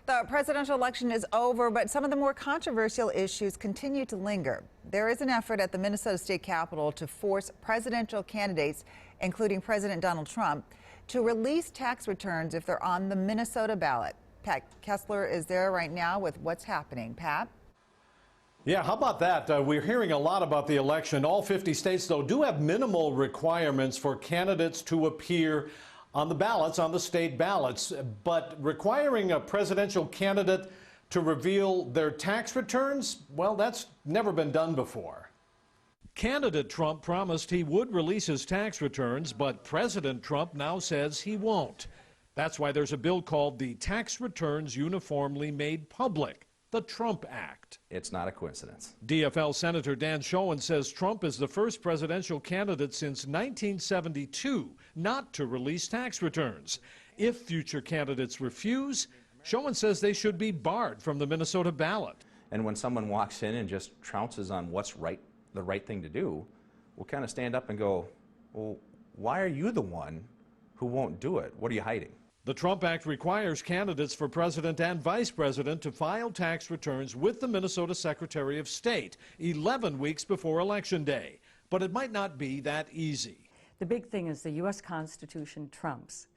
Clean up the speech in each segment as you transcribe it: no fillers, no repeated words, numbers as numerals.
The presidential election is over, but some of the more controversial issues continue to linger. There is an effort at the Minnesota State Capitol to force presidential candidates, including President Donald Trump, to release tax returns if they're on the Minnesota ballot. Pat Kessler is there right now with what's happening. Pat? Yeah, how about that? We're hearing a lot about the election. All 50 states, though, do have minimal requirements for candidates to appear on the ballots, on the state ballots. But requiring a presidential candidate to reveal their tax returns, well, that's never been done before. Candidate Trump promised he would release his tax returns, but President Trump now says he won't. That's why there's a bill called the Tax Returns Uniformly Made Public, the Trump Act. It's not a coincidence. DFL Senator Dan Schoen says Trump is the first presidential candidate since 1972 not to release tax returns. If future candidates refuse, Schoen says they should be barred from the Minnesota ballot. And when someone walks in and just trounces on what's right, the right thing to do, we'll kind of stand up and go, well, why are you the one who won't do it? What are you hiding? The Trump Act requires candidates for president and vice president to file tax returns with the Minnesota Secretary of State 11 weeks before Election Day. But it might not be that easy. The big thing is the U.S. Constitution trumps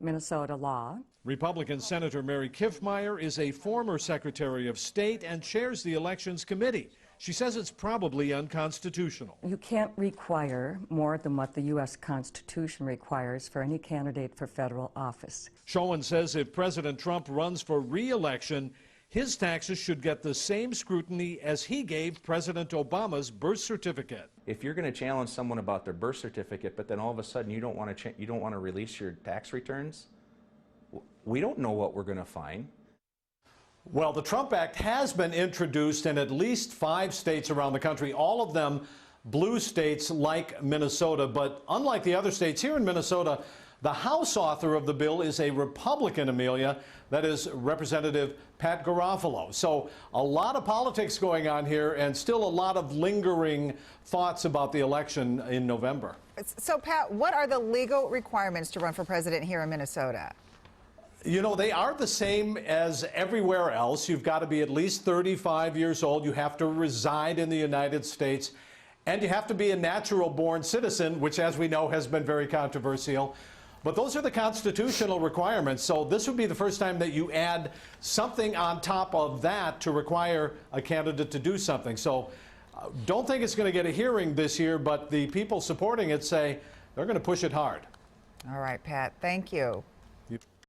Minnesota law. Republican Senator Mary Kiffmeyer is a former Secretary of State and chairs the Elections Committee. She says it's probably unconstitutional. You can't require more than what the U.S. Constitution requires for any candidate for federal office. Schoen says if President Trump runs for re-election, his taxes should get the same scrutiny as he gave President Obama's birth certificate. If you're going to challenge someone about their birth certificate, but then all of a sudden you don't want to release your tax returns, we don't know what we're going to find. Well, the Trump Act has been introduced in at least 5 states around the country, all of them blue states like Minnesota. But unlike the other states, here in Minnesota, the House author of the bill is a Republican, Amelia. That is Representative Pat Garofalo. So a lot of politics going on here and still a lot of lingering thoughts about the election in November. So, Pat, what are the legal requirements to run for president here in Minnesota? You know, they are the same as everywhere else. You've got to be at least 35 years old. You have to reside in the United States. And you have to be a natural-born citizen, which, as we know, has been very controversial. But those are the constitutional requirements. So this would be the first time that you add something on top of that to require a candidate to do something. So don't think it's going to get a hearing this year, but the people supporting it say they're going to push it hard. All right, Pat, thank you.